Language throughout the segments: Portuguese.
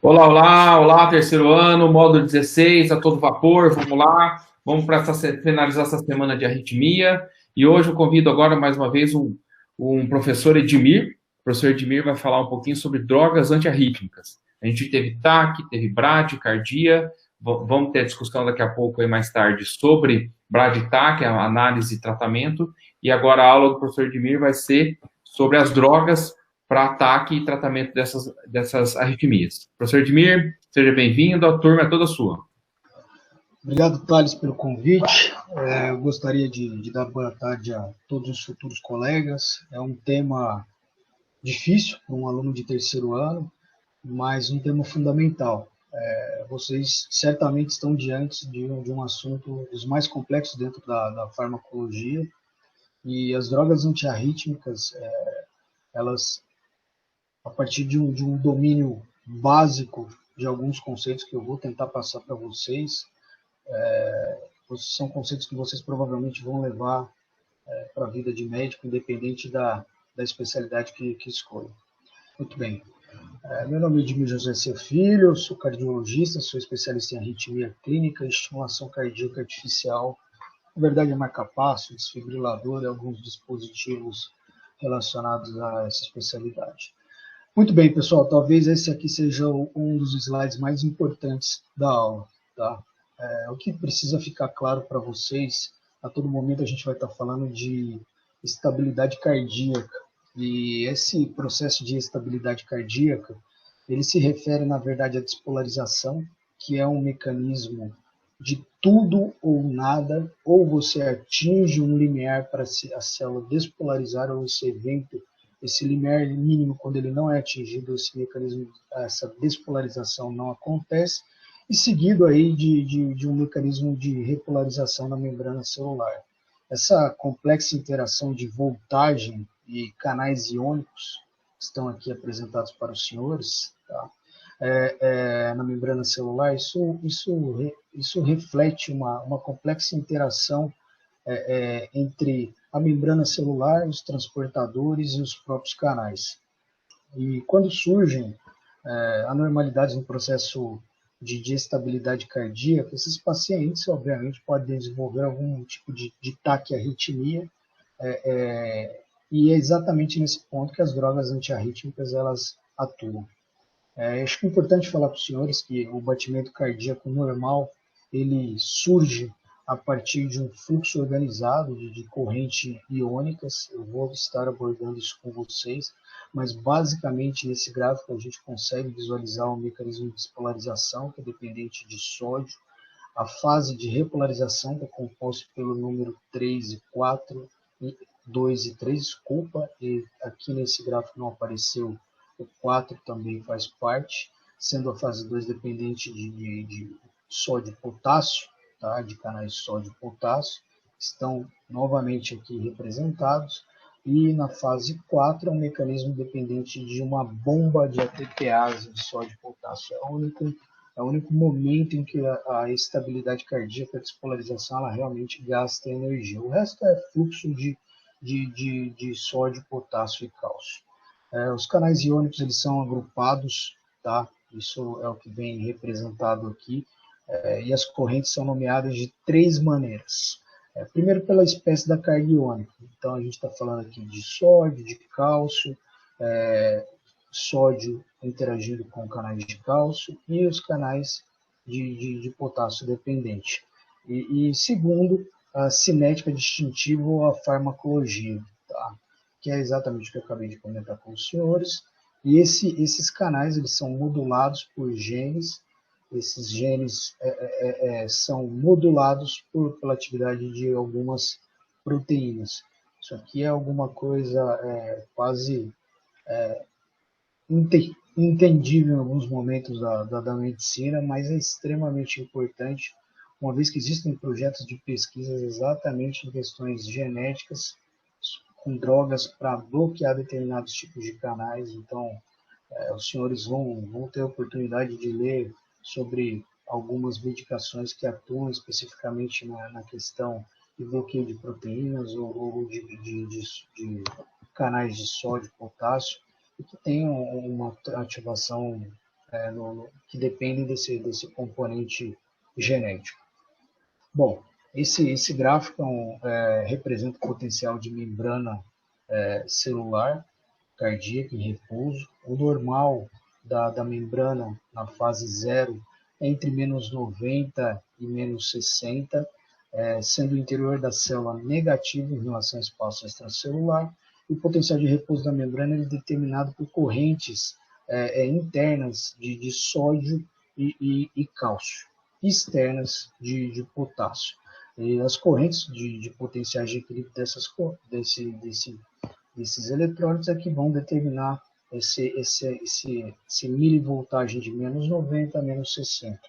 Olá, olá, olá, terceiro ano, módulo 16, a todo vapor, vamos lá, vamos para finalizar essa semana de arritmia, e hoje eu convido agora mais uma vez um professor Edmir. O professor Edmir vai falar um pouquinho sobre drogas antiarrítmicas. A gente teve TAC, teve bradicardia, vamos ter a discussão daqui a pouco, aí mais tarde, sobre brad-TAC, a análise e tratamento, e agora a aula do professor Edmir vai ser sobre as drogas para ataque e tratamento dessas arritmias. Professor Edmir, seja bem-vindo, a turma é toda sua. Obrigado, Thales, pelo convite. Eu gostaria de dar boa tarde a todos os futuros colegas. É um tema difícil para um aluno de terceiro ano, mas um tema fundamental. Vocês certamente estão diante de um assunto dos mais complexos dentro da farmacologia, e as drogas antiarrítmicas, elas, a partir de um domínio básico de alguns conceitos que eu vou tentar passar para vocês, são conceitos que vocês provavelmente vão levar para a vida de médico, independente da especialidade que escolha. Muito bem. Meu nome é Edmir José C. Filho, sou cardiologista, sou especialista em arritmia clínica e estimulação cardíaca artificial. Na verdade, é marca-passo, desfibrilador e alguns dispositivos relacionados a essa especialidade. Muito bem, pessoal, talvez esse aqui seja um dos slides mais importantes da aula. Tá? O que precisa ficar claro para vocês, a todo momento a gente vai estar falando de estabilidade cardíaca, e esse processo de estabilidade cardíaca, ele se refere, na verdade, à despolarização, que é um mecanismo de tudo ou nada, ou você atinge um limiar para a célula despolarizar, ou esse limiar mínimo, quando ele não é atingido, esse mecanismo, essa despolarização não acontece, e seguido aí de um mecanismo de repolarização na membrana celular. Essa complexa interação de voltagem e canais iônicos que estão aqui apresentados para os senhores, tá? Na membrana celular, isso reflete uma complexa interação entre a membrana celular, os transportadores e os próprios canais. E quando surgem anormalidades no processo de estabilidade cardíaca, esses pacientes, obviamente, podem desenvolver algum tipo de taquiarritmia, e é exatamente nesse ponto que as drogas antiarrítmicas elas atuam. Acho que é importante falar para os senhores que o batimento cardíaco normal ele surge a partir de um fluxo organizado de corrente iônicas. Eu vou estar abordando isso com vocês, mas basicamente nesse gráfico a gente consegue visualizar o mecanismo de despolarização, que é dependente de sódio, a fase de repolarização, que é composta pelo número 3 e 4, 2 e 3, desculpa, e aqui nesse gráfico não apareceu, o 4 também faz parte, sendo a fase 2 dependente de sódio e potássio, tá? De canais de sódio e potássio, estão novamente aqui representados, e na fase 4 é um mecanismo dependente de uma bomba de ATPase de sódio e potássio. É o único momento em que a estabilidade cardíaca, a despolarização, ela realmente gasta energia. O resto é fluxo de sódio, potássio e cálcio. Os canais iônicos eles são agrupados, tá? Isso é o que vem representado aqui, e as correntes são nomeadas de três maneiras. Primeiro, pela espécie da carga iônica. Então, a gente está falando aqui de sódio, de cálcio, sódio interagindo com canais de cálcio e os canais de potássio dependente. E segundo, a cinética distintiva ou a farmacologia, tá? Que é exatamente o que eu acabei de comentar com os senhores. E esses canais eles são modulados por genes. Esses genes são modulados pela atividade de algumas proteínas. Isso aqui é alguma coisa quase entendível em alguns momentos da medicina, mas é extremamente importante, uma vez que existem projetos de pesquisas exatamente em questões genéticas, com drogas para bloquear determinados tipos de canais. Então, os senhores vão ter a oportunidade de ler sobre algumas medicações que atuam especificamente na questão de bloqueio de proteínas ou de canais de sódio e potássio, e que tem uma ativação que dependem desse componente genético. Bom, esse gráfico representa o potencial de membrana celular cardíaca em repouso. O normal da membrana na fase 0 é entre menos 90 e menos 60, sendo o interior da célula negativo em relação ao espaço extracelular. E o potencial de repouso da membrana é determinado por correntes internas de sódio e cálcio, externas de potássio. E as correntes de potenciais de equilíbrio desses eletrônitos é que vão determinar esse milivoltagem de menos 90 a menos 60.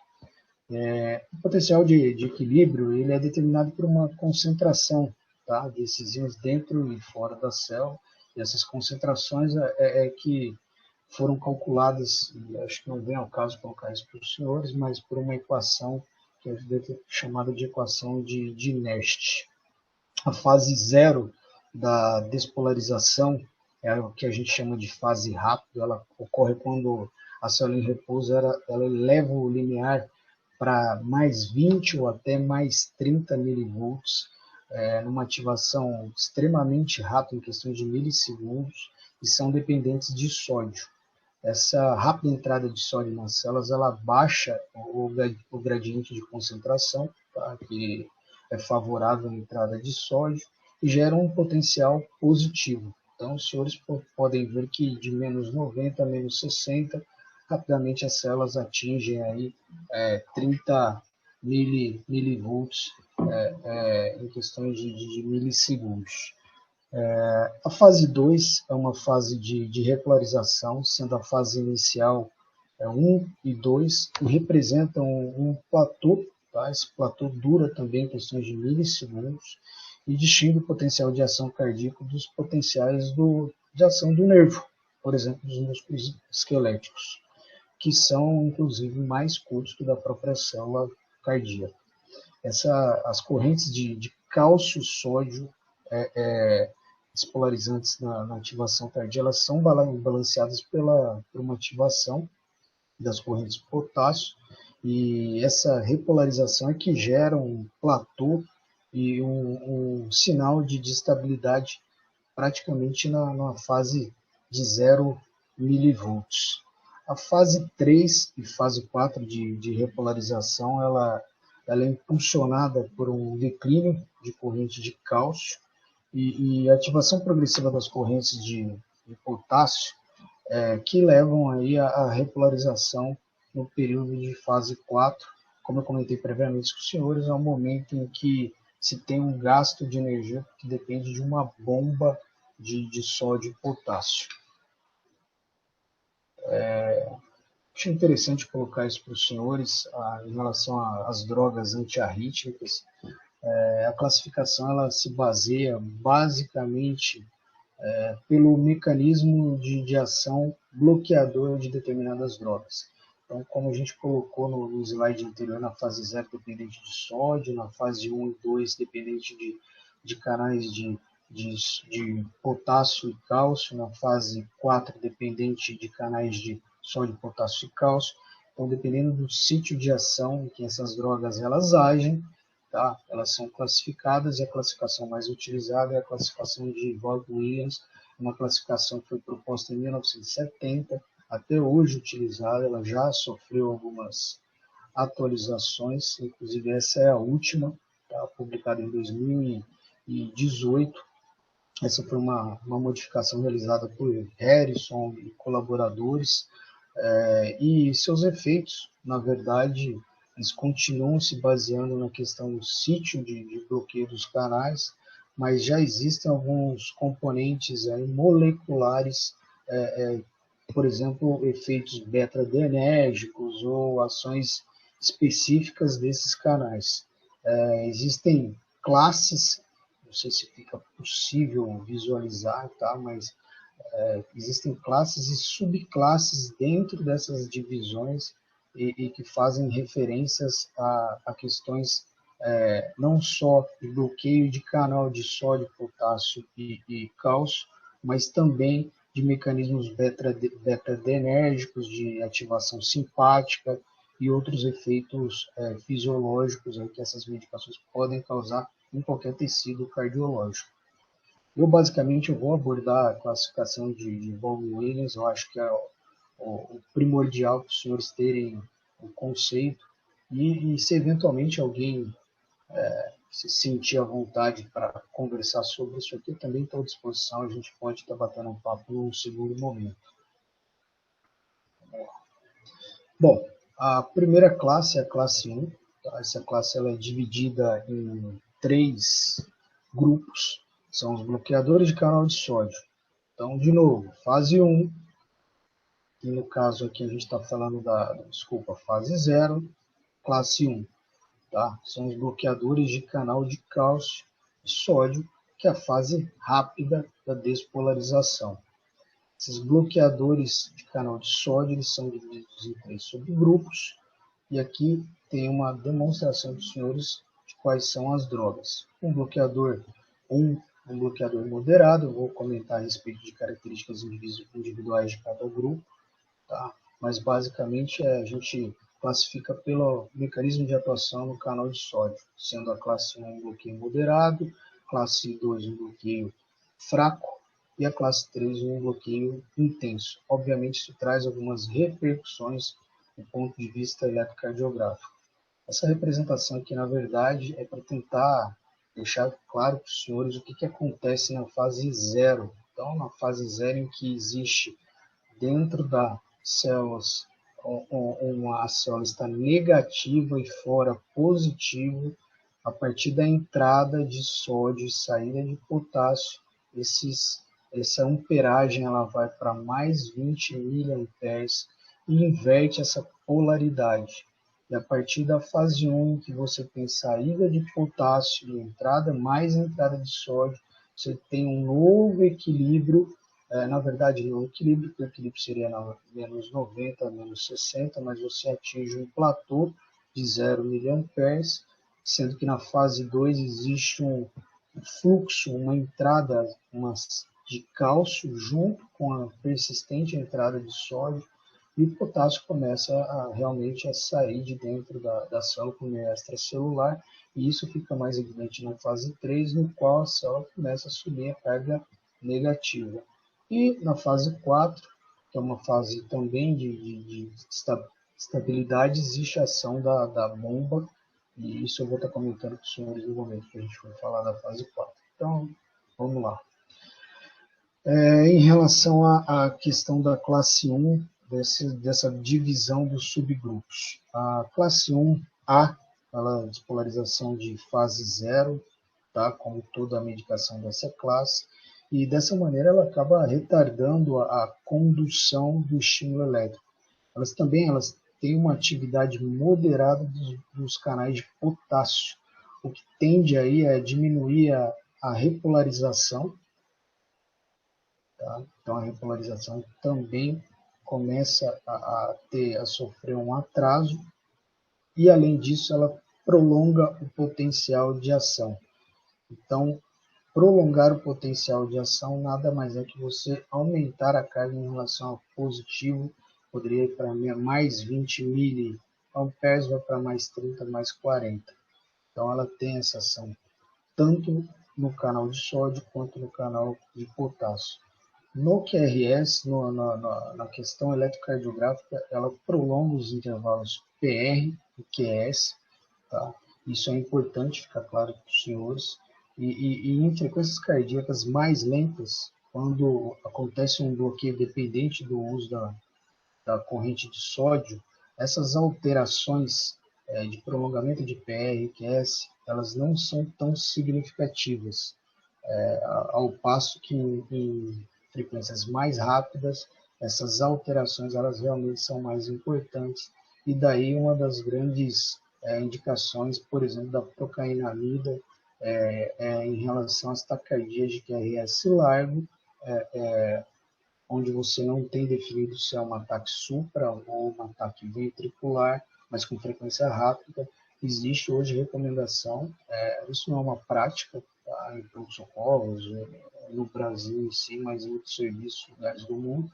O potencial de equilíbrio ele é determinado por uma concentração, tá, desses íons dentro e fora da célula, e essas concentrações que foram calculadas, e acho que não vem ao caso colocar isso para os senhores, mas por uma equação que é chamada de equação de Nernst. A fase 0 da despolarização é o que a gente chama de fase rápida, ela ocorre quando a célula em repouso ela eleva o limiar para mais 20 ou até mais 30 milivolts, numa ativação extremamente rápida, em questão de milissegundos, e são dependentes de sódio. Essa rápida entrada de sódio nas células, ela baixa o gradiente de concentração, tá, que é favorável à entrada de sódio, e gera um potencial positivo. Então, os senhores podem ver que de menos 90 a menos 60, rapidamente as células atingem aí 30 milivolts em questão de milissegundos. A fase 2 é uma fase de repolarização, sendo a fase inicial 1 e 2, que representam um platô, tá? Esse platô dura também em questões de milissegundos e distingue o potencial de ação cardíaco dos potenciais de ação do nervo, por exemplo, dos músculos esqueléticos, que são, inclusive, mais curtos que da própria célula cardíaca. As correntes de cálcio-sódio despolarizantes na ativação cardíaca, elas são balanceadas por uma ativação das correntes de potássio, e essa repolarização é que gera um platô e um sinal de estabilidade praticamente na fase de 0 milivolts. A fase 3 e fase 4 de repolarização, ela é impulsionada por um declínio de corrente de cálcio, e a ativação progressiva das correntes de potássio, que levam aí a repolarização no período de fase 4, como eu comentei previamente com os senhores, é um momento em que se tem um gasto de energia que depende de uma bomba de sódio e potássio. Acho interessante colocar isso para os senhores em relação às drogas antiarrítmicas. A classificação ela se baseia basicamente pelo mecanismo de ação bloqueador de determinadas drogas. Então, como a gente colocou no slide anterior, na fase 0 dependente de sódio, na fase 1 e 2 dependente de canais de potássio e cálcio, na fase 4 dependente de canais de sódio, potássio e cálcio. Então, dependendo do sítio de ação em que essas drogas elas agem, tá? Elas são classificadas, e a classificação mais utilizada é a classificação de Vaughan-Williams, uma classificação que foi proposta em 1970, até hoje utilizada, ela já sofreu algumas atualizações, inclusive essa é a última, tá? Publicada em 2018. Essa foi uma modificação realizada por Harrison e colaboradores, e seus efeitos, na verdade, eles continuam se baseando na questão do sítio de bloqueio dos canais, mas já existem alguns componentes aí moleculares, por exemplo, efeitos beta-adrenérgicos ou ações específicas desses canais. Existem classes, não sei se fica possível visualizar, tá? Mas existem classes e subclasses dentro dessas divisões e que fazem referências a questões não só de bloqueio de canal de sódio, potássio e cálcio, mas também de mecanismos beta-adrenérgicos, de ativação simpática e outros efeitos fisiológicos que essas medicações podem causar em qualquer tecido cardiológico. Eu vou abordar a classificação de von Willems. Eu acho que é o primordial para os senhores terem o conceito e se eventualmente alguém se sentir à vontade para conversar sobre isso aqui, também estou à disposição. A gente pode estar batendo um papo num segundo momento. Bom, a primeira classe é a classe 1. Tá? Essa classe ela é dividida em 3 grupos. São os bloqueadores de canal de sódio. Então, de novo, fase 1, e no caso aqui a gente está falando fase 0, classe 1. Tá? São os bloqueadores de canal de cálcio e sódio, que é a fase rápida da despolarização. Esses bloqueadores de canal de sódio eles são divididos em 3 subgrupos, e aqui tem uma demonstração dos senhores de quais são as drogas. Um bloqueador moderado, eu vou comentar a respeito de características individuais de cada grupo, tá? Mas basicamente a gente classifica pelo mecanismo de atuação no canal de sódio, sendo a classe 1 um bloqueio moderado, classe 2 um bloqueio fraco e a classe 3 um bloqueio intenso. Obviamente isso traz algumas repercussões do ponto de vista eletrocardiográfico. Essa representação aqui, na verdade, é para tentar deixar claro para os senhores o que acontece na fase 0. Então, na fase 0 em que existe dentro das células, a célula está negativa e fora positivo, a partir da entrada de sódio e saída de potássio, essa amperagem ela vai para mais 20 miliamperes e inverte essa polaridade. E a partir da fase 1, em que você tem saída de potássio e entrada, mais entrada de sódio, você tem um novo equilíbrio. Na verdade, não equilíbrio, porque o equilíbrio seria menos 90, menos 60, mas você atinge um platô de 0 miliamperes, sendo que na fase 2 existe um fluxo, uma entrada de cálcio junto com a persistente entrada de sódio, e o potássio começa realmente a sair de dentro da célula por meio extracelular, e isso fica mais evidente na fase 3, no qual a célula começa a subir a carga negativa. E na fase 4, que é uma fase também de estabilidade, existe a ação da bomba, e isso eu vou estar comentando com os senhores no momento que a gente for falar da fase 4. Então, vamos lá. Em relação à questão da classe 1, dessa divisão dos subgrupos. A classe 1A, ela é despolarização de fase 0, tá? Como toda a medicação dessa classe, e dessa maneira ela acaba retardando a condução do estímulo elétrico. Elas têm uma atividade moderada dos canais de potássio, o que tende aí a diminuir a repolarização. Tá? Então a repolarização também começa a sofrer um atraso, e além disso ela prolonga o potencial de ação. Então, prolongar o potencial de ação nada mais é que você aumentar a carga em relação ao positivo, poderia ir para mais 20 miliamperes, vai para mais 30, mais 40. Então ela tem essa ação tanto no canal de sódio quanto no canal de potássio. No QRS, na questão eletrocardiográfica, ela prolonga os intervalos PR e QS. Tá? Isso é importante, ficar claro para os senhores. E em frequências cardíacas mais lentas, quando acontece um bloqueio dependente do uso da corrente de sódio, essas alterações de prolongamento de PR e QS, elas não são tão significativas, ao passo que em frequências mais rápidas, essas alterações elas realmente são mais importantes, e daí uma das grandes indicações, por exemplo, da procainamida em relação às taquicardias de QRS largo, onde você não tem definido se é um ataque supra ou um ataque ventricular, mas com frequência rápida. Existe hoje recomendação, isso não é uma prática tá? Em pronto-socorros, no Brasil em si, mas em outros serviços, lugares do mundo,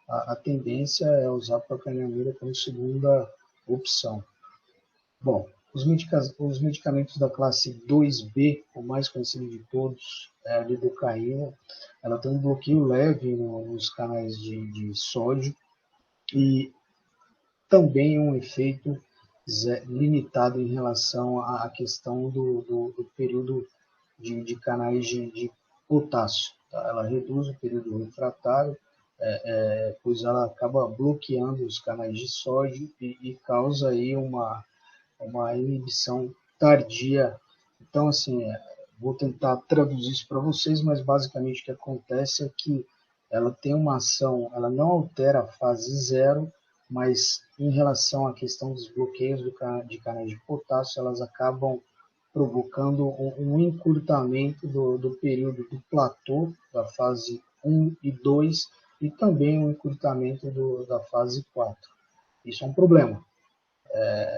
a tendência é usar a procainamida como segunda opção. Bom, os medicamentos da classe 2B, o mais conhecido de todos, é a lidocaína. Ela tem um bloqueio leve nos canais de sódio e também um efeito limitado em relação à questão do período de canais de potássio. Tá? Ela reduz o período refratário, pois ela acaba bloqueando os canais de sódio e causa aí uma inibição tardia. Então, assim, vou tentar traduzir isso para vocês, mas basicamente o que acontece é que ela tem uma ação, ela não altera a fase zero, mas em relação à questão dos bloqueios de canais de potássio, elas acabam provocando um encurtamento do período do platô, da fase 1 e 2, e também um encurtamento da fase 4. Isso é um problema.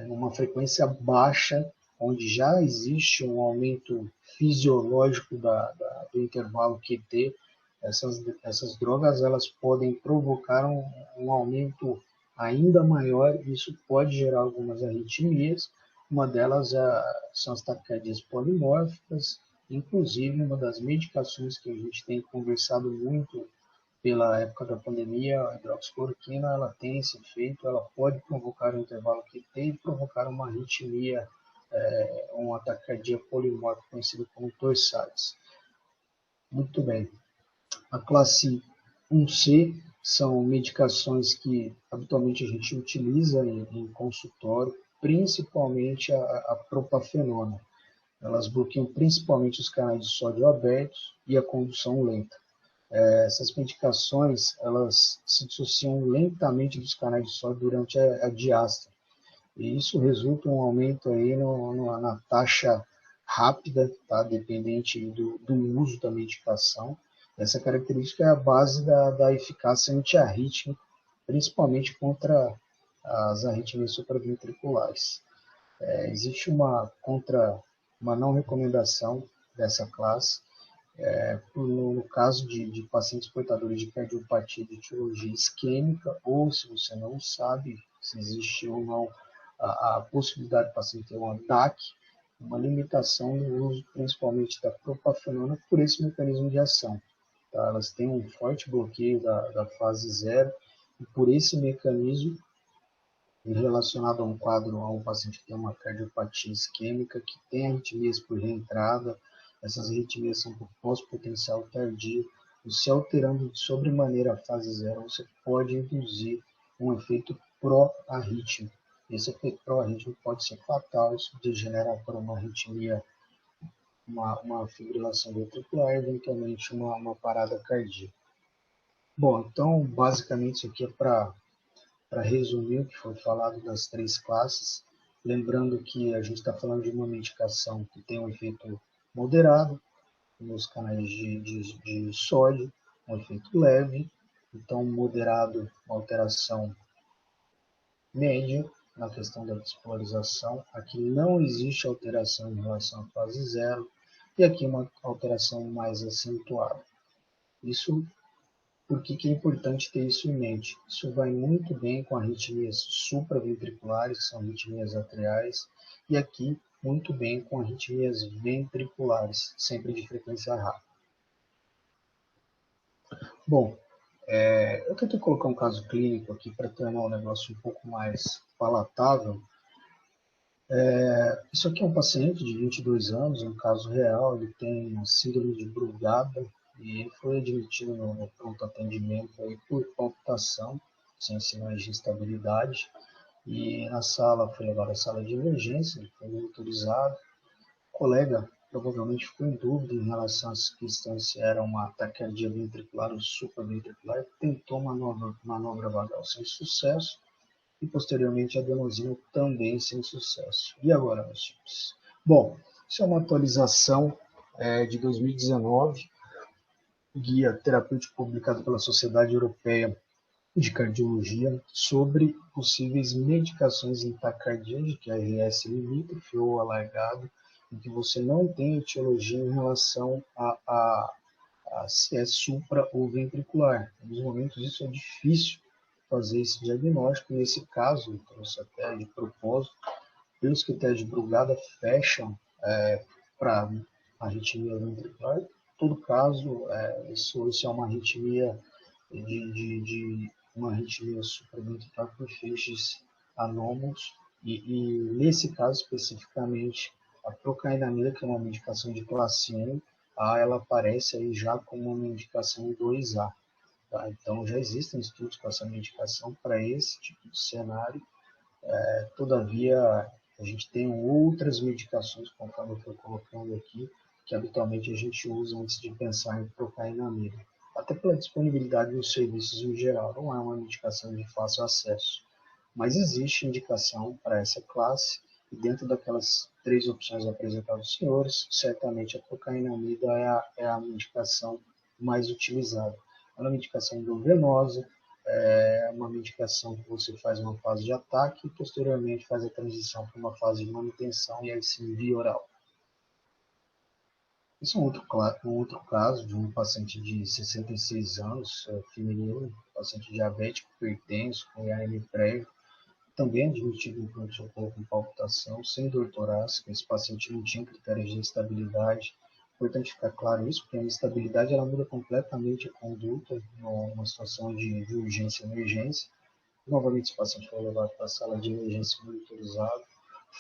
Numa frequência baixa, onde já existe um aumento fisiológico do intervalo QT, essas drogas elas podem provocar um aumento ainda maior, e isso pode gerar algumas arritmias. Uma delas são as taquicardias polimórficas, inclusive uma das medicações que a gente tem conversado muito pela época da pandemia, a hidroxicloroquina, ela tem esse efeito, ela pode provocar um intervalo QT e provocar uma arritmia, um ataque cardíaco polimórfico conhecido como torsades. Muito bem. A classe 1C são medicações que habitualmente a gente utiliza em consultório, principalmente a propafenona. Elas bloqueiam principalmente os canais de sódio abertos e a condução lenta. Essas medicações elas se dissociam lentamente dos canais de sódio durante a diástole. E isso resulta em um aumento aí na taxa rápida, tá? Dependente do uso da medicação. Essa característica é a base da eficácia antiarrítmica, principalmente contra as arritmias supraventriculares. Existe uma não recomendação dessa classe, no caso de pacientes portadores de cardiopatia de etiologia isquêmica, ou se você não sabe se existe ou não a possibilidade do paciente ter uma DAC, uma limitação no uso principalmente da propafenona por esse mecanismo de ação. Tá? Elas têm um forte bloqueio da fase zero, e por esse mecanismo, relacionado a um quadro, a um paciente que tem uma cardiopatia isquêmica, que tem arritmias por reentrada, essas arritmias são por pós-potencial tardio, e se alterando de sobremaneira a fase zero, você pode induzir um efeito pró-arrítmico. Esse efeito pró-arrítmico pode ser fatal, isso degenera para uma arritmia, uma fibrilação ventricular, eventualmente uma parada cardíaca. Bom, então, basicamente, isso aqui é para resumir o que foi falado das três classes, lembrando que a gente está falando de uma medicação que tem um efeito moderado nos canais de sódio, um efeito leve, então moderado, uma alteração média na questão da despolarização. Aqui não existe alteração em relação à fase zero, e aqui uma alteração mais acentuada. Isso Por que é importante ter isso em mente? Isso vai muito bem com arritmias supraventriculares, que são arritmias atriais, e aqui muito bem com arritmias ventriculares, sempre de frequência rápida. Bom, eu tentei colocar um caso clínico aqui para tornar o negócio um pouco mais palatável. Isso aqui é um paciente de 22 anos, um caso real, ele tem uma síndrome de Brugada, e ele foi admitido no pronto atendimento aí por palpitação, sem sinais de instabilidade, e na sala, foi levado à sala de emergência, ele foi monitorizado. O colega provavelmente ficou em dúvida em relação às questões se era uma taquicardia ventricular ou supraventricular, tentou manobra vagal sem sucesso, e posteriormente a adenosina também sem sucesso. E agora, meus senhores? Bom, isso é uma atualização de 2019, guia terapêutico publicado pela Sociedade Europeia de Cardiologia sobre possíveis medicações em taquicardia de QRS limítrofe ou alargado em que você não tem etiologia em relação a se é supra ou ventricular. Em alguns momentos isso é difícil fazer esse diagnóstico. Nesse caso, eu trouxe até de propósito, pelos critérios de Brugada fecham para arritmia ventricular. Em todo caso, isso é uma arritmia de uma arritmia supraventricular por feixes anômalos e nesse caso especificamente a procainamida, que é uma medicação de classe 1, ela aparece aí já como uma medicação 2A. Tá? Então já existem estudos com essa medicação para esse tipo de cenário. Todavia, a gente tem outras medicações, conforme eu estou colocando aqui, que habitualmente a gente usa antes de pensar em procainamida. Até pela disponibilidade dos serviços em geral, não é uma medicação de fácil acesso. Mas existe indicação para essa classe, e dentro daquelas 3 opções apresentadas aos senhores, certamente a procainamida é a medicação mais utilizada. É uma medicação endovenosa, é uma medicação que você faz uma fase de ataque e posteriormente faz a transição para uma fase de manutenção e aí sim via oral. Esse é um outro caso de um paciente de 66 anos, feminino, paciente diabético, hipertenso, com IAM prévio, também admitido em pronto-socorro com palpitação, sem dor torácica. Esse paciente não tinha critérios de instabilidade. Importante ficar claro isso, porque a instabilidade ela muda completamente a conduta numa situação de urgência e emergência. Novamente, esse paciente foi levado para a sala de emergência monitorizado.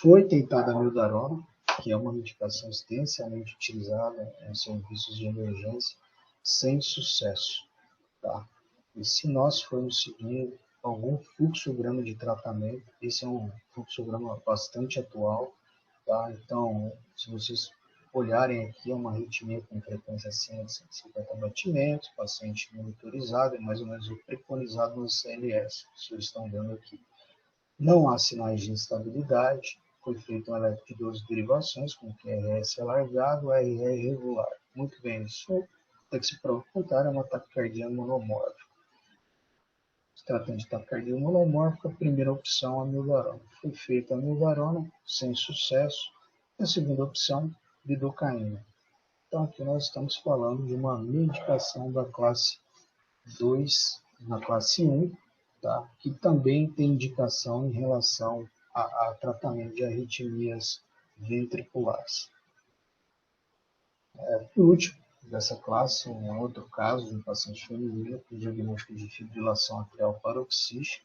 Foi tentada a mildarona, que é uma medicação extensamente utilizada em serviços de emergência, sem sucesso. Tá? E se nós formos seguir algum fluxograma de tratamento, esse é um fluxograma bastante atual, tá? Então, se vocês olharem aqui, é uma arritmia com frequência acima de 150 batimentos, paciente monitorizado, é mais ou menos o preconizado no CLS, vocês estão vendo aqui. Não há sinais de instabilidade, foi feito um eletro de 12 derivações, com QRS alargado, RR irregular. Muito bem, isso tem que se provar é uma taquicardia monomórfica. Se tratando de taquicardia monomórfica, a primeira opção é a mildarona. Foi feita a mildarona, sem sucesso. E a segunda opção, lidocaína. Então, aqui nós estamos falando de uma medicação da classe 2 na classe 1, tá? Que também tem indicação em relação a tratamento de arritmias ventriculares. Por último, dessa classe, um outro caso de um paciente feminino com diagnóstico de fibrilação atrial paroxística,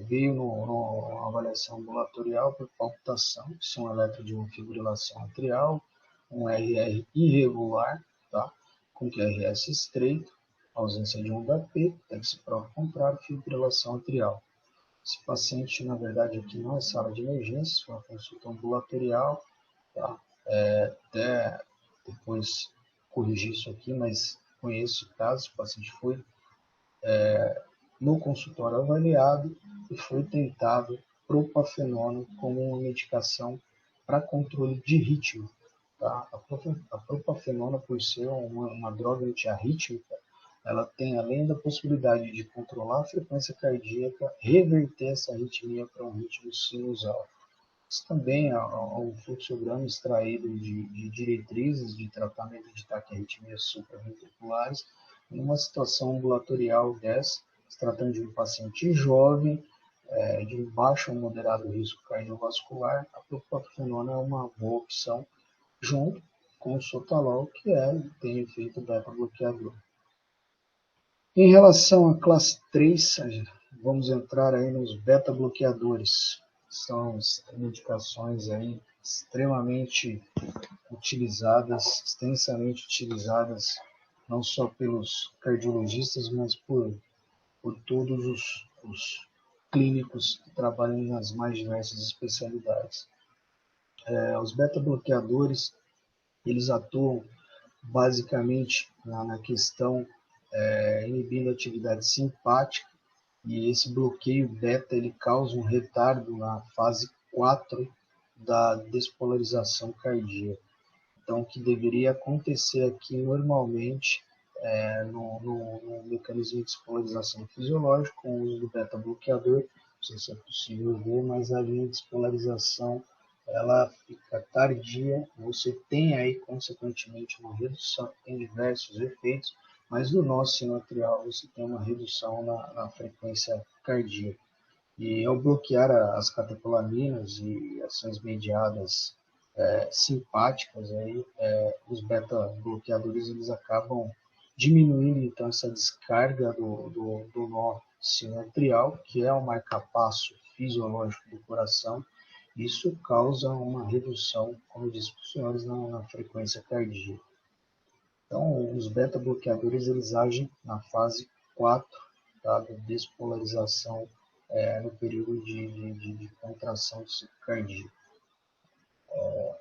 veio numa avaliação ambulatorial por palpitação, isso é um eletro de uma fibrilação atrial, um RR irregular, tá? Com QRS estreito, ausência de onda P, tem que se prova o contrário, fibrilação atrial. Esse paciente, na verdade, aqui não é sala de emergência, foi uma consulta ambulatorial, tá? Até depois corrigir isso aqui, mas conheço o caso, o paciente foi no consultório avaliado e foi tentado propafenona como uma medicação para controle de ritmo. Tá? A propafenona, por ser uma droga antiarrítmica, ela tem, além da possibilidade de controlar a frequência cardíaca, reverter essa arritmia para um ritmo sinusal. Isso também é um fluxograma extraído de diretrizes de tratamento de taquiarritmias supraventriculares em uma situação ambulatorial dessa, se tratando de um paciente jovem, de um baixo ou moderado risco cardiovascular, a propafenona é uma boa opção, junto com o sotalol, que tem efeito beta-bloqueador. Em relação à classe 3, vamos entrar aí nos beta-bloqueadores. São medicações aí extremamente utilizadas, extensamente utilizadas, não só pelos cardiologistas, mas por todos os clínicos que trabalham nas mais diversas especialidades. Os beta-bloqueadores, eles atuam basicamente na questão inibindo a atividade simpática, e esse bloqueio beta ele causa um retardo na fase 4 da despolarização cardíaca. Então, o que deveria acontecer aqui normalmente no mecanismo de despolarização fisiológico, com o uso do beta-bloqueador, não sei se é possível ver, mas a linha de despolarização ela fica tardia, você tem aí, consequentemente, uma redução, tem diversos efeitos, mas no nó sinoatrial você tem uma redução na frequência cardíaca. E ao bloquear as catecolaminas e ações mediadas simpáticas, aí, os beta-bloqueadores eles acabam diminuindo então essa descarga do nó sinoatrial, que é o marcapasso fisiológico do coração. Isso causa uma redução, como eu disse para os senhores, na frequência cardíaca. Então, os beta-bloqueadores eles agem na fase 4, tá, da despolarização no período de contração do ciclo cardíaco.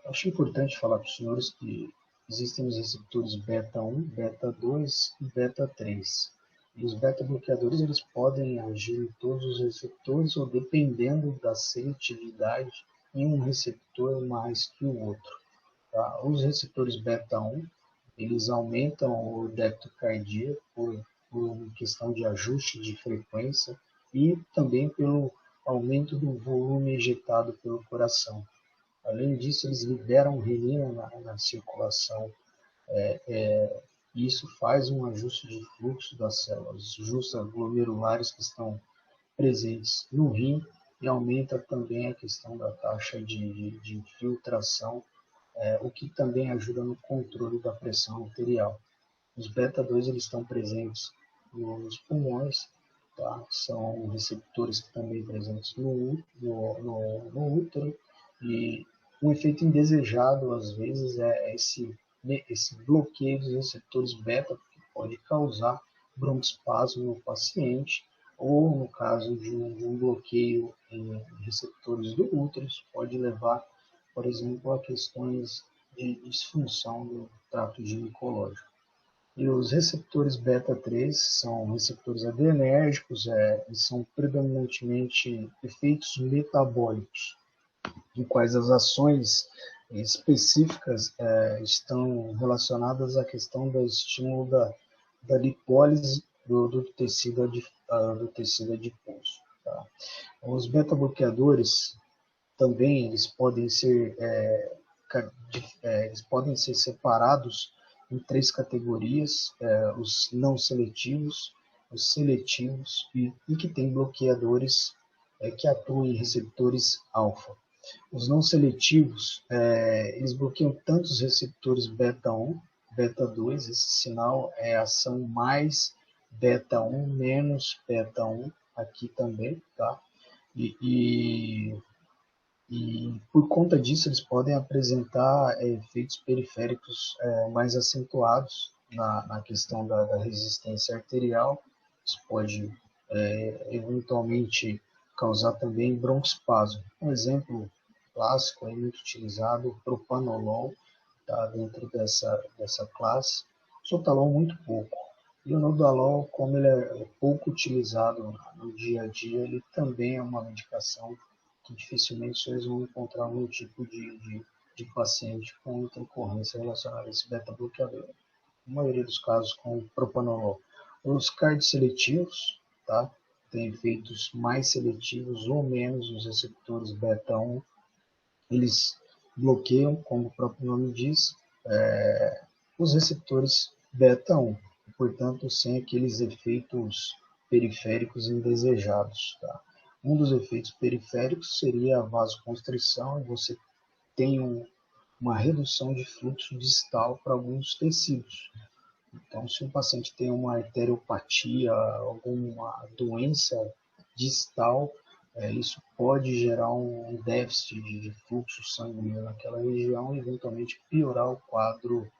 Acho importante falar para os senhores que existem os receptores beta 1, beta 2 e beta 3. E os beta-bloqueadores eles podem agir em todos os receptores ou, dependendo da seletividade, em um receptor mais que o outro. Tá? Os receptores beta 1 eles aumentam o débito cardíaco por questão de ajuste de frequência e também pelo aumento do volume ejetado pelo coração. Além disso, eles liberam renina na circulação. E isso faz um ajuste de fluxo das células justaglomerulares que estão presentes no rim e aumenta também a questão da taxa de infiltração, o que também ajuda no controle da pressão arterial. Os beta-2 eles estão presentes nos pulmões, tá? São receptores que também presentes no útero, e um efeito indesejado às vezes é esse bloqueio dos receptores beta, que pode causar broncoespasmo no paciente, ou no caso de um bloqueio em receptores do útero, isso pode levar, por exemplo, a questões de disfunção do trato ginecológico. E os receptores beta-3 são receptores adrenérgicos, e são predominantemente efeitos metabólicos, em quais as ações específicas estão relacionadas à questão do estímulo da lipólise do tecido adiposo. Tá? Os beta-bloqueadores também eles podem ser separados em 3 categorias: os não seletivos, os seletivos e que têm bloqueadores que atuam em receptores alfa. Os não seletivos, eles bloqueiam tanto os receptores beta 1, beta 2, esse sinal é ação mais beta 1 menos beta 1 aqui também, tá? E por conta disso, eles podem apresentar efeitos periféricos mais acentuados na questão da resistência arterial. Isso pode eventualmente causar também broncoespasmo. Um exemplo clássico, muito utilizado, o propanolol, tá, dentro dessa classe. O sotalol muito pouco. E o nodalol, como ele é pouco utilizado no dia a dia, ele também é uma medicação que dificilmente vocês vão encontrar algum tipo de paciente com intercorrência relacionada a esse beta-bloqueador. Na maioria dos casos com propanolol. Os cardioseletivos, tá? Tem efeitos mais seletivos ou menos nos receptores beta 1. Eles bloqueiam, como o próprio nome diz, os receptores beta 1, portanto, sem aqueles efeitos periféricos indesejados. Tá? Um dos efeitos periféricos seria a vasoconstrição, e você tem uma redução de fluxo distal para alguns tecidos. Então, se um paciente tem uma arteriopatia, alguma doença distal, isso pode gerar um déficit de fluxo sanguíneo naquela região e eventualmente piorar o quadro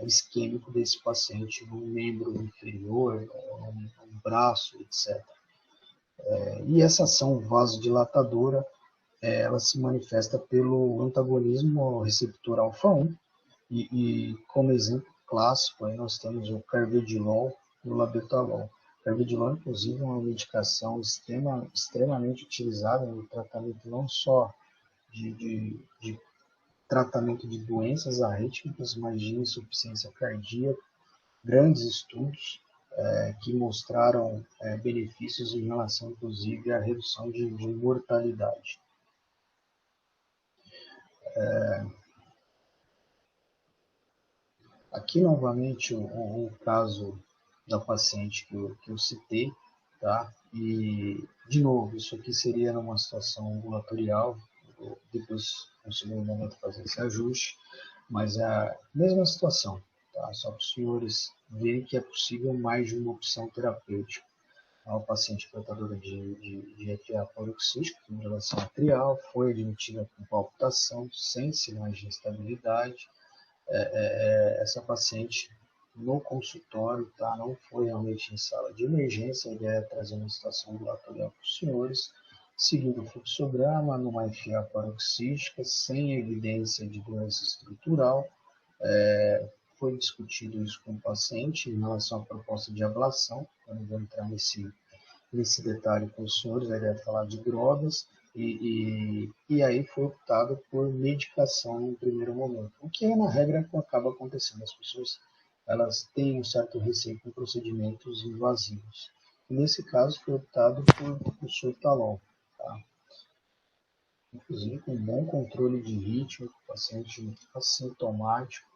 isquêmico desse paciente no membro inferior, no braço, etc. E essa ação vasodilatadora, ela se manifesta pelo antagonismo ao receptor alfa-1, e como exemplo clássico, aí nós temos o carvedilol e o labetalol. O carvedilol, inclusive, é uma medicação extremamente utilizada no tratamento não só de tratamento de doenças arrítmicas, mas de insuficiência cardíaca. Grandes estudos que mostraram benefícios em relação, inclusive, à redução de mortalidade. Aqui, novamente, o caso da paciente que eu citei, tá? E, de novo, isso aqui seria numa situação ambulatorial, depois, no segundo momento, fazer esse ajuste, mas é a mesma situação, tá? Só para os senhores verem que é possível mais de uma opção terapêutica. A paciente portadora de ETA paroxística, fibrilação atrial, foi admitida com palpitação, sem sinais de instabilidade. Essa paciente no consultório, tá? Não foi realmente em sala de emergência, a ideia é trazer uma situação ambulatorial para os senhores, seguindo o fluxograma, numa FA paroxística, sem evidência de doença estrutural. Foi discutido isso com o paciente em relação à proposta de ablação, eu não vou entrar nesse detalhe com os senhores, a ideia é falar de drogas, e aí foi optado por medicação no primeiro momento, o que na regra acaba acontecendo, as pessoas elas têm um certo receio com procedimentos invasivos. E nesse caso foi optado por Sotalol, tá? Inclusive com bom controle de ritmo, paciente assintomático.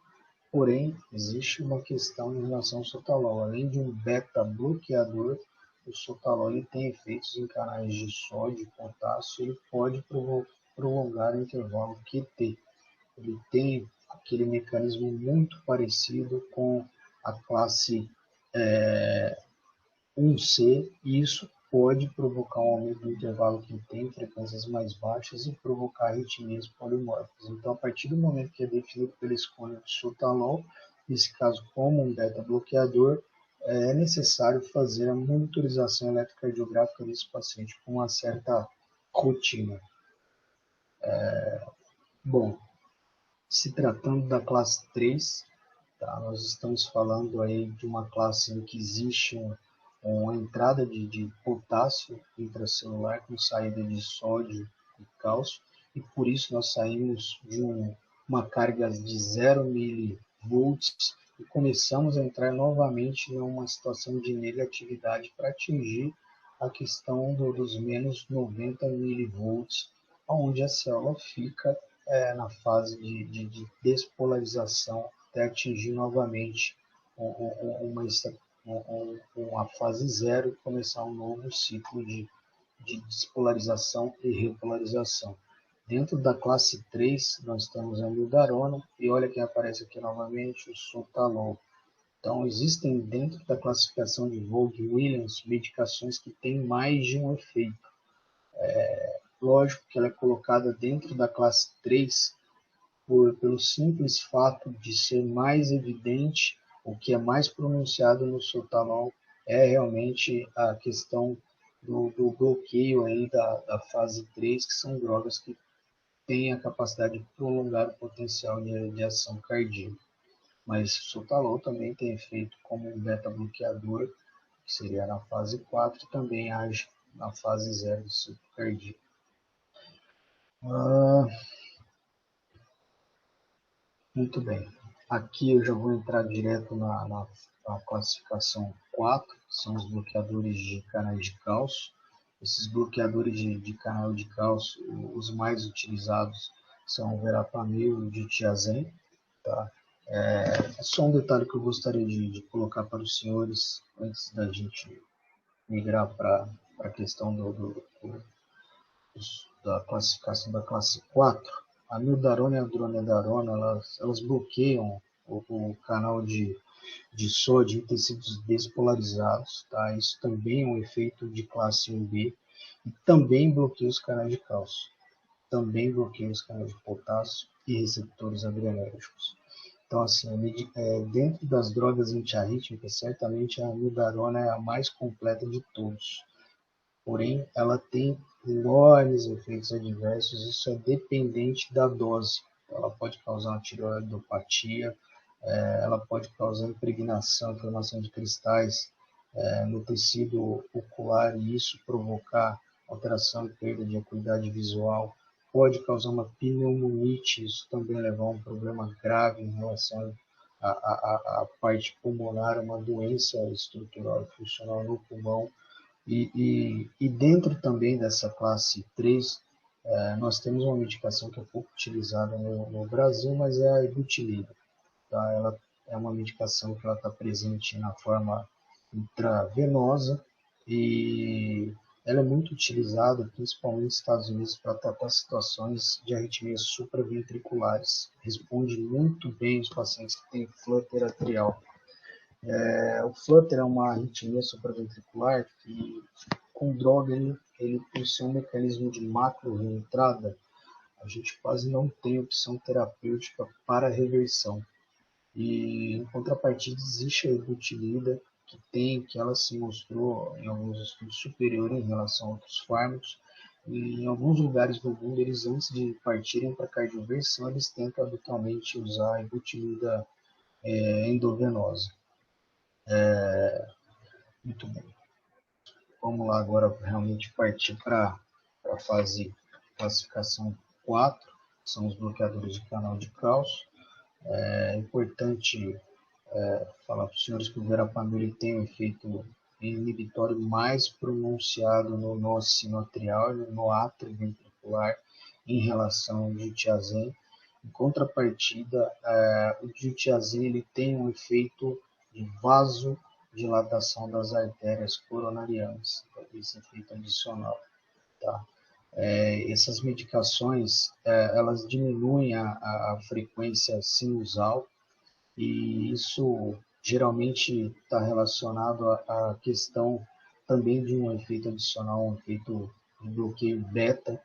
Porém, existe uma questão em relação ao sotalol. Além de um beta-bloqueador, o sotalol ele tem efeitos em canais de sódio e potássio, ele pode prolongar o intervalo QT. Ele tem aquele mecanismo muito parecido com a classe 1C, e isso pode provocar um aumento do intervalo QT em frequências mais baixas e provocar arritmias polimórficas. Então, a partir do momento que é definido pela escolha do sotalol, nesse caso como um beta-bloqueador, é necessário fazer a monitorização eletrocardiográfica desse paciente com uma certa rotina. Bom, se tratando da classe 3, tá, nós estamos falando aí de uma classe em que existe uma entrada de potássio intracelular com saída de sódio e cálcio, e por isso nós saímos de uma carga de 0 milivolts e começamos a entrar novamente numa situação de negatividade para atingir a questão dos menos 90 milivolts, onde a célula fica na fase de despolarização até atingir novamente uma fase zero e começar um novo ciclo de despolarização e repolarização. Dentro da classe 3, nós temos a mildarona, e olha quem aparece aqui novamente, o sotalol. Então, existem dentro da classificação de Vogt-Williams medicações que têm mais de um efeito. Lógico que ela é colocada dentro da classe 3 pelo simples fato de ser mais evidente, o que é mais pronunciado no sotalol é realmente a questão do bloqueio aí da fase 3, que são drogas que têm a capacidade de prolongar o potencial de ação cardíaca. Mas o sotalol também tem efeito como um beta-bloqueador, que seria na fase 4, e também age na fase 0 do ciclo cardíaco. Muito bem. Aqui eu já vou entrar direto na classificação 4, que são os bloqueadores de canais de cálcio. Esses bloqueadores de canal de cálcio, os mais utilizados são o verapamil e o ditiazem. Tá? É só um detalhe que eu gostaria de colocar para os senhores, antes da gente migrar para a questão da classificação da classe 4. A mildarona e a dronedarona, elas bloqueiam o canal de sódio em tecidos despolarizados, tá? Isso também é um efeito de classe 1B, e também bloqueia os canais de cálcio, também bloqueia os canais de potássio e receptores adrenérgicos. Então, assim, dentro das drogas antiarrítmicas, certamente a mildarona é a mais completa de todos. Porém, ela tem enormes efeitos adversos, isso é dependente da dose. Ela pode causar uma tireoidopatia, ela pode causar impregnação, inflamação de cristais no tecido ocular, e isso provocar alteração e perda de acuidade visual. Pode causar uma pneumonite, isso também levar a um problema grave em relação à parte pulmonar, uma doença estrutural e funcional no pulmão. E dentro também dessa classe 3, Nós temos uma medicação que é pouco utilizada no Brasil, mas é a ibutilida. Tá? Ela é uma medicação que está presente na forma intravenosa e ela é muito utilizada, principalmente nos Estados Unidos, para tratar situações de arritmias supraventriculares. Responde muito bem os pacientes que têm flutter atrial. O flutter é uma arritmia supraventricular que, com droga, ele por ser um mecanismo de macro reentrada, a gente quase não tem opção terapêutica para reversão. E, em contrapartida, existe a ibutilida, que ela se mostrou em alguns estudos superior em relação a outros fármacos. E em alguns lugares do mundo, eles antes de partirem para a cardioversão, eles tentam habitualmente usar a ibutilida endovenosa. Muito bem. Vamos lá agora realmente partir para a fase classificação 4, que são os bloqueadores de canal de cálcio. É importante falar para os senhores que o verapamil tem um efeito inibitório mais pronunciado no nó sinoatrial e no átrio ventricular em relação ao diltiazem. Em contrapartida, o diltiazem ele tem um efeito de vasodilatação das artérias coronarianas, esse efeito adicional. Tá? Essas medicações elas diminuem a frequência sinusal e isso geralmente está relacionado à questão também de um efeito adicional, um efeito de bloqueio beta,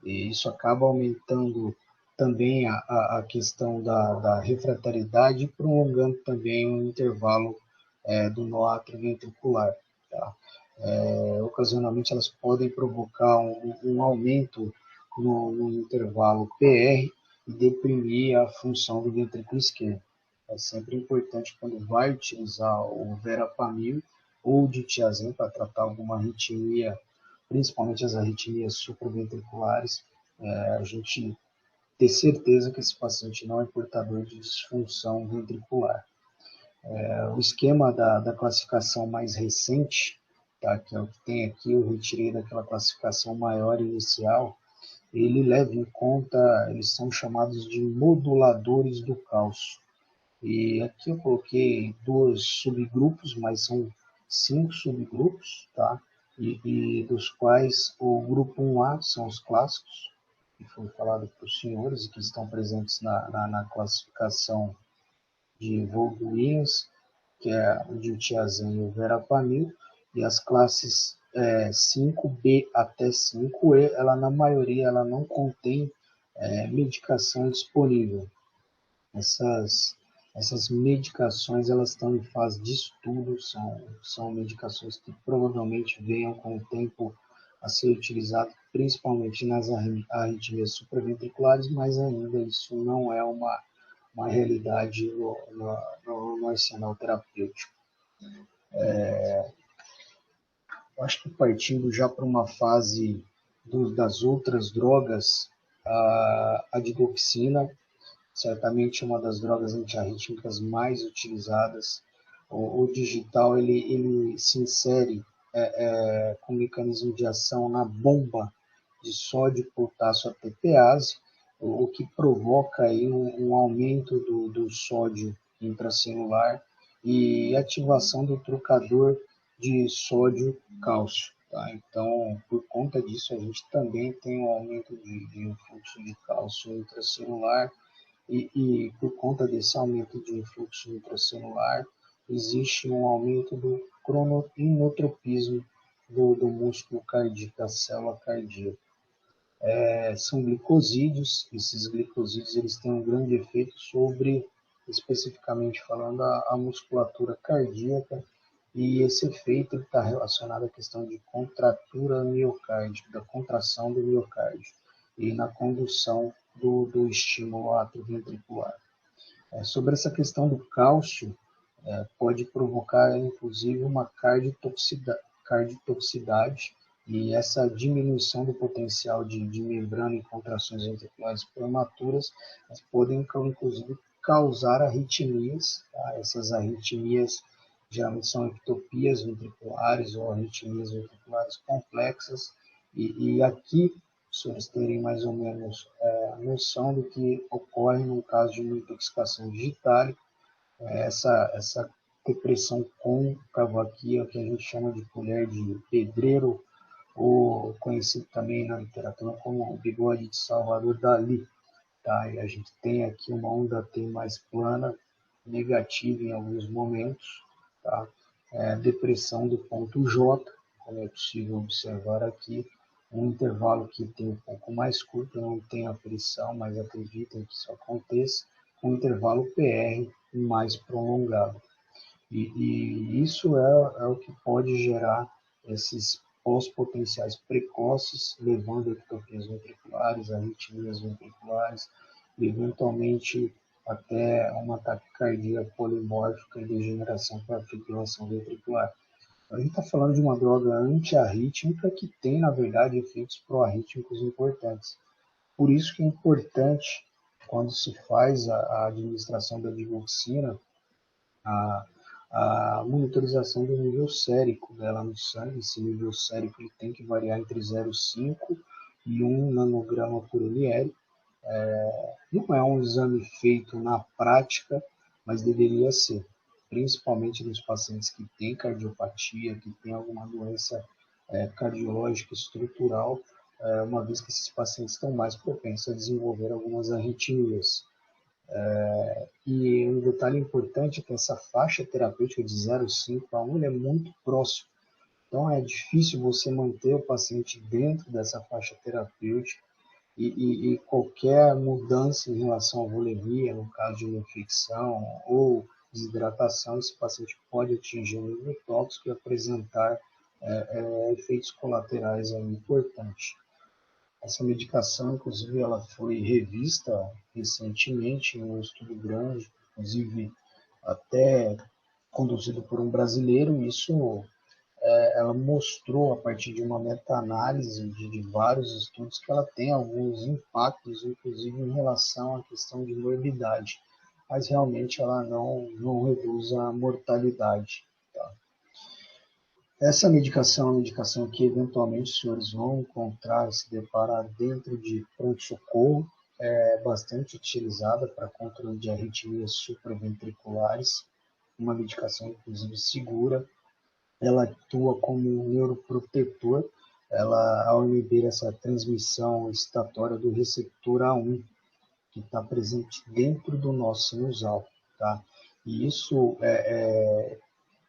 e isso acaba aumentando também a questão da refrataridade e prolongando também o intervalo do nó atrioventricular. Tá? Ocasionalmente elas podem provocar um aumento no intervalo PR e deprimir a função do ventrículo esquerdo. É sempre importante quando vai utilizar o verapamil ou o diltiazem para tratar alguma arritmia, principalmente as arritmias supraventriculares, a gente ter certeza que esse paciente não é portador de disfunção ventricular. O esquema da classificação mais recente, tá, que é o que tem aqui, eu retirei daquela classificação maior inicial, ele leva em conta, eles são chamados de moduladores do cálcio. E aqui eu coloquei 2 subgrupos, mas são 5 subgrupos, tá? E dos quais o grupo 1A são os clássicos, que foi falado para os senhores e que estão presentes na classificação de Volk-Williams, que é o diltiazem e o verapamil, e as classes 5B até 5E, ela na maioria ela não contém medicação disponível. Essas medicações elas estão em fase de estudo, são medicações que provavelmente venham com o tempo a ser utilizado principalmente nas arritmias supraventriculares, mas ainda isso não é uma realidade no arsenal terapêutico. Eu acho que partindo já para uma fase das outras drogas, a digoxina, certamente uma das drogas antiarrítmicas mais utilizadas. O digital ele se insere com mecanismo de ação na bomba de sódio potássio ATPase, o que provoca aí um aumento do sódio intracelular e ativação do trocador de sódio-cálcio. Tá? Então, por conta disso, a gente também tem um aumento de influxo de cálcio intracelular e por conta desse aumento de influxo intracelular, existe um aumento do cronoinotropismo do músculo cardíaco, da célula cardíaca. São glicosídeos, esses glicosídeos eles têm um grande efeito sobre, especificamente falando, a musculatura cardíaca, e esse efeito está relacionado à questão de contratura miocárdica, da contração do miocárdio, e na condução do estímulo atrioventricular. Sobre essa questão do cálcio, pode provocar, inclusive, uma cardiotoxicidade, e essa diminuição do potencial de membrana e contrações ventriculares prematuras podem, inclusive, causar arritmias. Tá? Essas arritmias geralmente são ectopias ventriculares ou arritmias ventriculares complexas, e aqui os senhores terem mais ou menos noção do que ocorre no caso de uma intoxicação digital, essa depressão côncava aqui, é o que a gente chama de colher de pedreiro, ou conhecido também na literatura como o bigode de Salvador Dalí. Tá? E a gente tem aqui uma onda T mais plana, negativa em alguns momentos, tá? Depressão do ponto J, como é possível observar aqui, um intervalo que tem um pouco mais curto, não tem aflição, mas acreditem que isso aconteça, um intervalo PR mais prolongado. E isso é o que pode gerar esses pós-potenciais precoces, levando a ectopias ventriculares, arritmias ventriculares, e eventualmente até uma taquicardia polimórfica e degeneração para a fibrilação ventricular. A gente está falando de uma droga antiarrítmica que tem, na verdade, efeitos proarrítmicos importantes. Por isso que é importante, quando se faz a administração da digoxina, a monitorização do nível sérico dela no sangue. Esse nível sérico ele tem que variar entre 0,5 e 1 nanograma por ml. Não é um exame feito na prática, mas deveria ser, principalmente nos pacientes que têm cardiopatia, que têm alguma doença cardiológica estrutural, uma vez que esses pacientes estão mais propensos a desenvolver algumas arritmias. E um detalhe importante é que essa faixa terapêutica de 0,5 a 1 é muito próximo. Então é difícil você manter o paciente dentro dessa faixa terapêutica e qualquer mudança em relação à volemia, no caso de uma infecção ou desidratação, esse paciente pode atingir um nível tóxico e apresentar efeitos colaterais importantes. Essa medicação, inclusive, ela foi revista recentemente em um estudo grande, inclusive até conduzido por um brasileiro, e isso ela mostrou, a partir de uma meta-análise de vários estudos, que ela tem alguns impactos, inclusive em relação à questão de morbidade, mas realmente ela não reduz a mortalidade. Tá? Essa medicação é uma medicação que eventualmente os senhores vão encontrar, se deparar dentro de pronto-socorro, é bastante utilizada para controle de arritmias supraventriculares, uma medicação inclusive segura. Ela atua como um neuroprotetor, ao inibir essa transmissão excitatória do receptor A1, que está presente dentro do nosso sinusal. Tá? E isso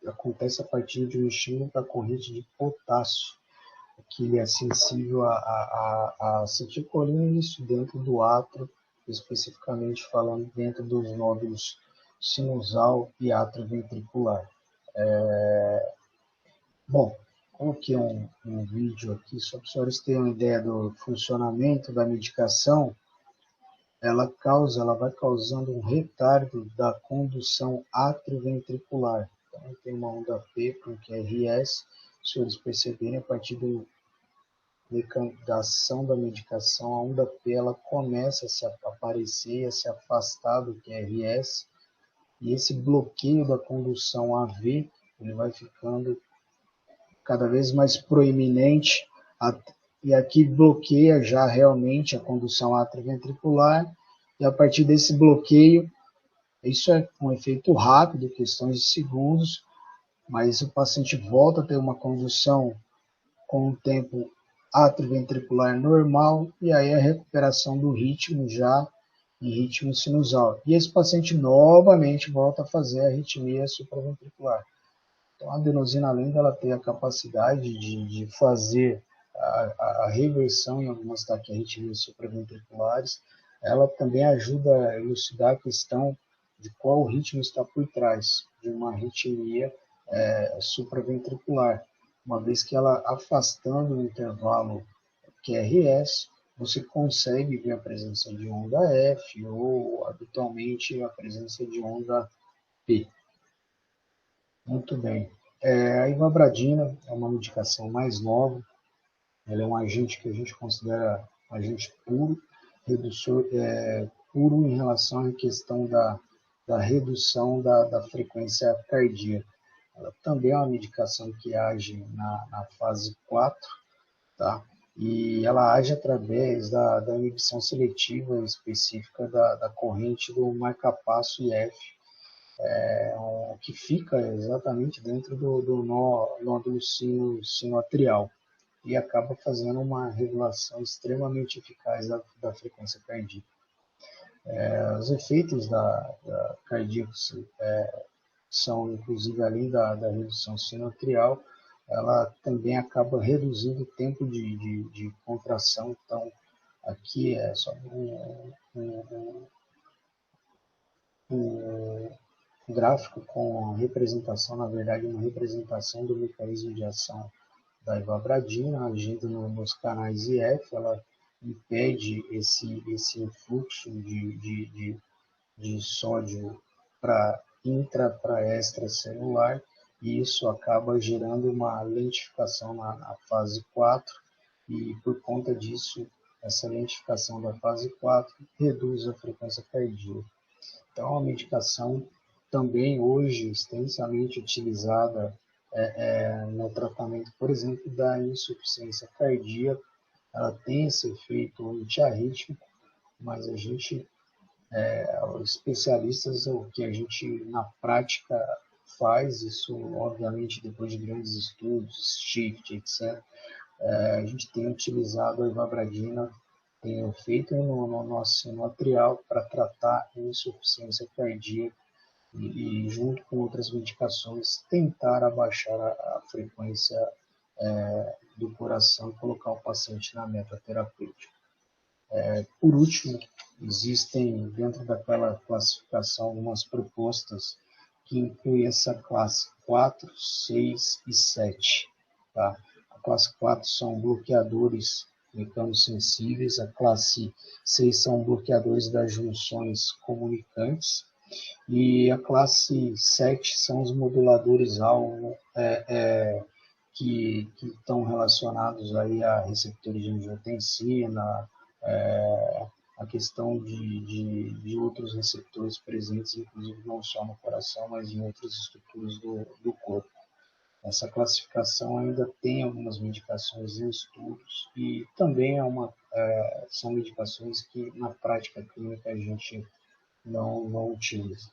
acontece a partir de um estímulo da corrente de potássio, que ele é sensível a acetilcolina, isso dentro do átrio, especificamente falando dentro dos nódulos sinusal e atrioventricular. Bom, coloquei um vídeo aqui, só para os senhores terem uma ideia do funcionamento da medicação. Ela vai causando um retardo da condução atrioventricular. Então, tem uma onda P com QRS, se os senhores perceberem, a partir da ação da medicação, a onda P ela começa a se aparecer, a se afastar do QRS, e esse bloqueio da condução AV ele vai ficando cada vez mais proeminente, e aqui bloqueia já realmente a condução atrioventricular, e a partir desse bloqueio, isso é um efeito rápido, questões de segundos, mas o paciente volta a ter uma condução com um tempo atrioventricular normal, e aí a recuperação do ritmo já em ritmo sinusal. E esse paciente novamente volta a fazer a arritmia supraventricular. Então, a adenosina, além dela ter a capacidade de fazer a reversão em algumas taquiarritmias supraventriculares, ela também ajuda a elucidar a questão de qual ritmo está por trás de uma arritmia supraventricular, uma vez que ela, afastando o intervalo QRS, você consegue ver a presença de onda F ou, habitualmente, a presença de onda P. Muito bem. A ivabradina é uma medicação mais nova, ela é um agente que a gente considera um agente puro, puro em relação à questão da redução da frequência cardíaca. Ela também é uma medicação que age na fase 4, tá? e ela age através da inibição seletiva específica da corrente do marcapasso IF, que fica exatamente dentro do nódulo sinoatrial e acaba fazendo uma regulação extremamente eficaz da frequência cardíaca. Os efeitos da cardíacos são, inclusive, além da redução sinoatrial, ela também acaba reduzindo o tempo de contração. Então, aqui é só um gráfico com a representação, na verdade, uma representação do mecanismo de ação da ivabradina, agindo nos canais IF, ela impede esse influxo de sódio para extracelular, e isso acaba gerando uma lentificação na fase 4, e por conta disso, essa lentificação da fase 4 reduz a frequência cardíaca. Então, a medicação também hoje extensamente utilizada no tratamento, por exemplo, da insuficiência cardíaca. Ela tem esse efeito antiarrítmico, mas a gente, os especialistas, o que a gente na prática faz, isso obviamente depois de grandes estudos, SHIFT, etc., a gente tem utilizado a ivabradina, tem feito no nosso sinoatrial para tratar a insuficiência cardíaca e, junto com outras medicações, tentar abaixar a frequência do coração e colocar o paciente na meta terapêutica. Por último, existem dentro daquela classificação algumas propostas que incluem essa classe 4, 6 e 7. Tá? A classe 4 são bloqueadores mecanosensíveis, a classe 6 são bloqueadores das junções comunicantes, e a classe 7 são os moduladores-alvo que estão relacionados aí a receptores de angiotensina, a questão de outros receptores presentes, inclusive não só no coração, mas em outras estruturas do corpo. Essa classificação ainda tem algumas medicações em estudos e também são medicações que na prática clínica a gente não utiliza.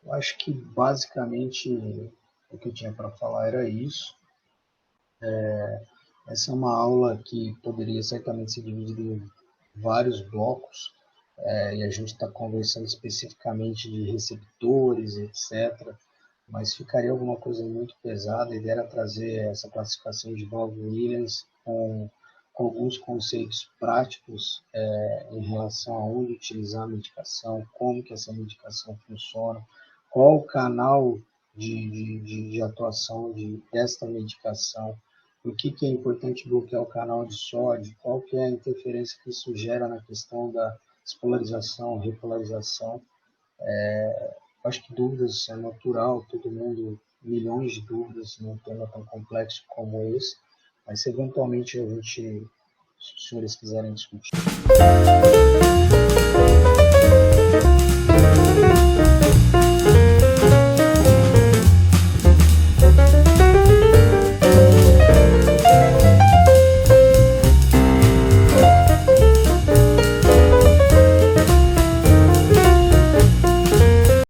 Eu acho que basicamente o que eu tinha para falar era isso. Essa é uma aula que poderia certamente ser dividida em vários blocos, e a gente está conversando especificamente de receptores, etc., mas ficaria alguma coisa muito pesada. A ideia era trazer essa classificação de Bob-Williams com alguns conceitos práticos em relação a onde utilizar a medicação, como que essa medicação funciona, qual o canal de atuação desta medicação, por que é importante bloquear o canal de sódio, qual que é a interferência que isso gera na questão da despolarização, repolarização. Acho que dúvidas é natural, todo mundo, milhões de dúvidas num tema tão complexo como esse, mas se eventualmente se os senhores quiserem discutir.